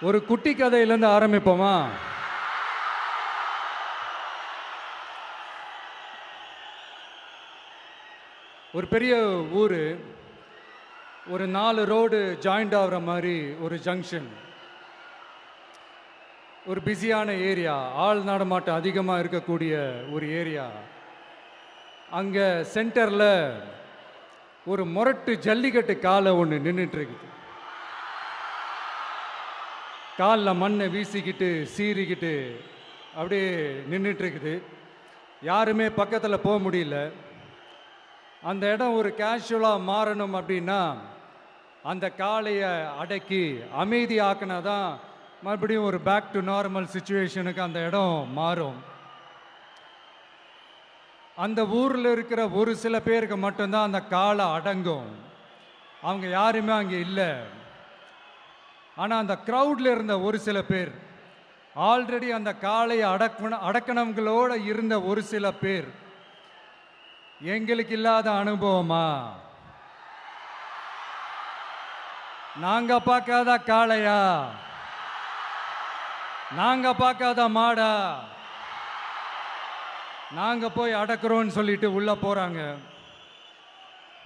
ஒரு குட்டி கதையிலேருந்து ஆரம்பிப்போமா? ஒரு பெரிய ஊர், ஒரு 4 ரோடு ஜாயிண்ட் ஆகிற மாதிரி ஒரு ஜங்ஷன், ஒரு பிஸியான ஏரியா, ஆள் நடமாட்டம் அதிகமாக இருக்கக்கூடிய ஒரு ஏரியா. அங்கே சென்டரில் ஒரு முரட்டு ஜல்லிக்கட்டு காலை ஒன்று நின்றுட்டு இருக்குது. காலில் மண்ணை வீசிக்கிட்டு சீறிக்கிட்டு அப்படியே நின்றுட்டுருக்குது. யாருமே பக்கத்தில் போக முடியல. அந்த இடம் ஒரு கேஷுவலாக மாறணும் அப்படின்னா அந்த காளையை அடக்கி அமைதி ஆக்கினா தான் மறுபடியும் ஒரு பேக் டு நார்மல் சுச்சுவேஷனுக்கு அந்த இடம் மாறும். அந்த ஊரில் இருக்கிற ஒரு சில பேருக்கு மட்டும்தான் அந்த காளை அடங்கும். அவங்க யாருமே அங்கே இல்லை. ஆனால் அந்த க்ரௌடில் இருந்த ஒரு சில பேர், ஆல்ரெடி அந்த காளையை அடக்கணங்களோடு இருந்த ஒரு சில பேர், எங்களுக்கு இல்லாத அனுபவமா? நாங்க பார்க்காத காளையா? நாங்க பார்க்காத மாடா? நாங்க போய் அடக்குறோன்னு சொல்லிட்டு உள்ள போறாங்க.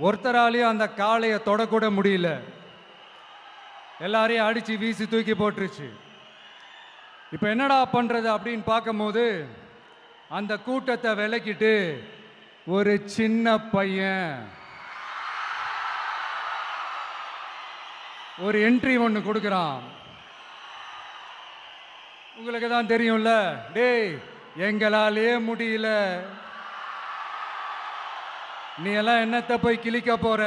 ஒருத்தராலையும் அந்த காளையை தொடக்கூட முடியல. எல்லாரையும் அடிச்சு வீசி தூக்கி போட்டுருச்சு. இப்போ என்னடா பண்றது அப்படின்னு பார்க்கும்போது அந்த கூட்டத்தை விலக்கிட்டு ஒரு சின்ன பையன் ஒரு என்ட்ரி ஒன்று கொடுக்குறான். உங்களுக்கு தான் தெரியும்ல, டேய் எங்களாலே முடியல, நீ எல்லாம் என்னத்தை போய் கிழிக்க போற?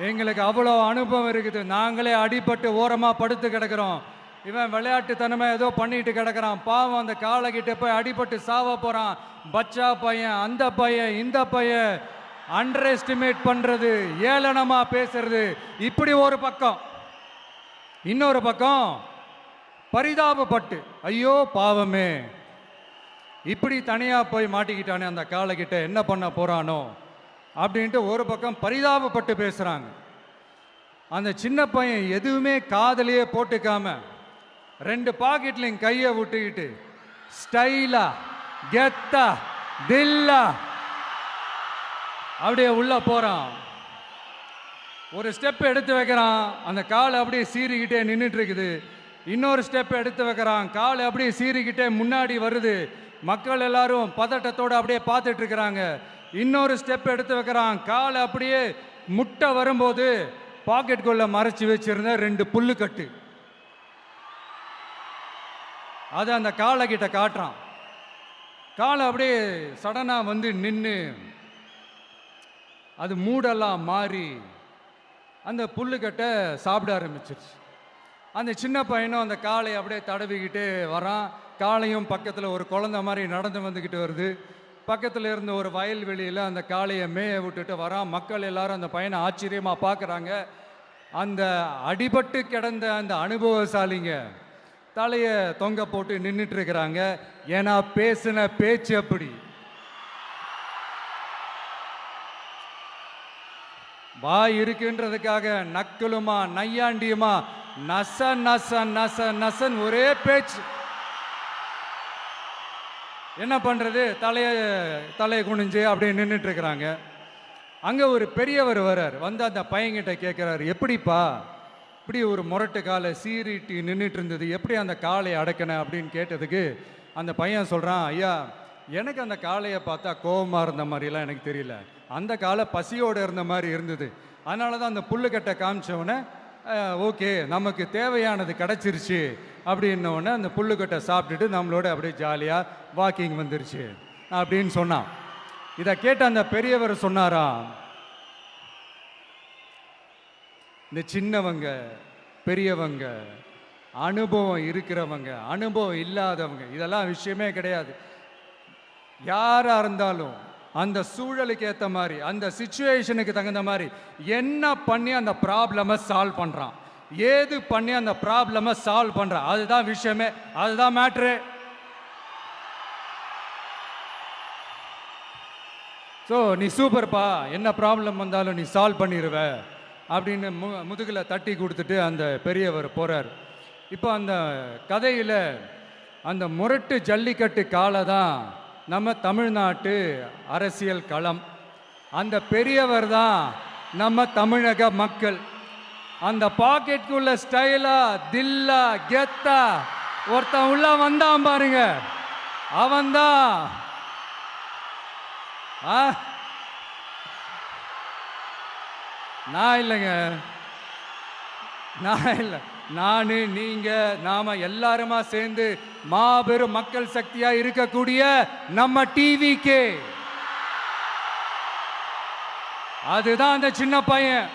எங்களுக்கு அவ்வளோ அனுபவம் இருக்குது, நாங்களே அடிபட்டு ஓரமாக படுத்து கிடக்கிறோம். இவன் விளையாட்டுத்தனமாக ஏதோ பண்ணிட்டு கிடக்கிறான், பாவம் அந்த காளைகிட்ட போய் அடிபட்டு சாவ போகிறான். பச்சா பையன், அந்த பையன், இந்த பையன், அண்டர் எஸ்டிமேட் பண்ணுறது, ஏளனமாக பேசுறது, இப்படி ஒரு பக்கம். இன்னொரு பக்கம் பரிதாபப்பட்டு, ஐயோ பாவமே, இப்படி தனியாக போய் மாட்டிக்கிட்டானே அந்த காளைகிட்ட, என்ன பண்ண போகிறானோ அப்படின்ட்டு ஒரு பக்கம் பரிதாபப்பட்டு பேசுகிறாங்க. அந்த சின்ன பையன் எதுவுமே காதலையே போட்டுக்காம 2 பாக்கெட்லையும் கையை விட்டுக்கிட்டு ஸ்டைலா கெத்தா தில்லா அப்படியே உள்ள போறான். ஒரு ஸ்டெப் எடுத்து வைக்கிறான், அந்த காலை அப்படியே சீறிக்கிட்டே நின்றுட்டு இருக்குது. இன்னொரு ஸ்டெப் எடுத்து வைக்கிறான், காலை அப்படியே சீறிக்கிட்டே முன்னாடி வருது. மக்கள் எல்லாரும் பதட்டத்தோடு அப்படியே பார்த்துட்டு இருக்கிறாங்க. இன்னொரு ஸ்டெப் எடுத்து வைக்கிறான், காலை அப்படியே முட்டை வரும்போது பாக்கெட்டுக்குள்ள மறைச்சி வச்சிருந்த 2 புல்லுக்கட்டு அதை அந்த காளை கிட்ட காட்டுறான். காளை அப்படியே சடனாக வந்து நின்று அது மூடெல்லாம் மாறி அந்த புல்லுக்கட்டை சாப்பிட ஆரம்பிச்சிருச்சு. அந்த சின்ன பையனும் அந்த காளையை அப்படியே தடவிக்கிட்டு வரான். காளையும் பக்கத்தில் ஒரு குழந்தை மாதிரி நடந்து வந்துக்கிட்டு வருது. பக்கத்தில் இருந்த ஒரு வயல்வெளியில் அந்த காளையை மேய விட்டுட்டு வரான். மக்கள் எல்லாரும் அந்த பையனை ஆச்சரியமாக பார்க்குறாங்க. அந்த அடிபட்டு கிடந்த அந்த அனுபவசாலிங்க தலையை தொங்க போட்டு நின்றுட்டு இருக்கிறாங்க. ஏன்னா பேசின பேச்சு அப்படி. வாய் இருக்குன்றதுக்காக நக்கலுமா நையாண்டியுமா நச நச நச நசன் ஒரே பேச்சு. என்ன பண்ணுறது, தலையை குனிஞ்சு அப்படியே நின்றுட்டு இருக்கிறாங்க. அங்கே ஒரு பெரியவர் வர்றார். வந்து அந்த பையன்கிட்ட கேட்குறாரு, எப்படிப்பா இப்படி ஒரு முரட்டு காலை சீறிட்டு நின்றுட்டு இருந்தது, எப்படி அந்த காளையை அடக்கின அப்படின்னு கேட்டதுக்கு அந்த பையன் சொல்கிறான், ஐயா எனக்கு அந்த காளையை பார்த்தா கோபமாக இருந்த மாதிரிலாம் எனக்கு தெரியல, அந்த காலை பசியோடு இருந்த மாதிரி இருந்தது. அதனால தான் அந்த புல்லுக்கட்டை காமிச்சவொடனே ஓகே நமக்கு தேவையானது கிடச்சிருச்சு அப்படின்னோடனே அந்த புல்லுக்கட்டை சாப்பிட்டுட்டு நம்மளோட அப்படியே ஜாலியாக வாக்கிங் வந்துருச்சு அப்படின்னு சொன்னான். இதை கேட்ட அந்த பெரியவர் சொன்னாரா, இந்த சின்னவங்க பெரியவங்க, அனுபவம் இருக்கிறவங்க அனுபவம் இல்லாதவங்க இதெல்லாம் விஷயமே கிடையாது. யாராக இருந்தாலும் அந்த சூழலுக்கு ஏற்ற மாதிரி அந்த சிச்சுவேஷனுக்கு தகுந்த மாதிரி என்ன பண்ணி அந்த ப்ராப்ளமை சால்வ் பண்ணுறான், ஏது பண்ணி அந்த ப்ராப்ளமை சால்வ் பண்ணுறான், அதுதான் விஷயமே, அதுதான் மேட்ரு. ஸோ நீ சூப்பர்ப்பா, என்ன ப்ராப்ளம் வந்தாலும் நீ சால்வ் பண்ணிடுவ அப்படின்னு முதுகில் தட்டி கொடுத்துட்டு அந்த பெரியவர் போகிறார். இப்போ அந்த கதையில் அந்த முரட்டு ஜல்லிக்கட்டு காலை தான் நம்ம தமிழ்நாட்டு அரசியல் களம். அந்த பெரியவர் தான் நம்ம தமிழக மக்கள். அந்த பாக்கெட்டுக்குள்ள ஸ்டைலா தில்லா கெத்தா ஒருத்தன் உள்ள வந்தான் பாருங்க, அவன்தான் நான் இல்லைங்க, நான் இல்லை, நான் நீங்க நாம எல்லாருமா சேர்ந்து மாபெரும் மக்கள் சக்தியா இருக்கக்கூடிய நம்ம டிவிக்கு. அதுதான் அந்த சின்ன பையன்.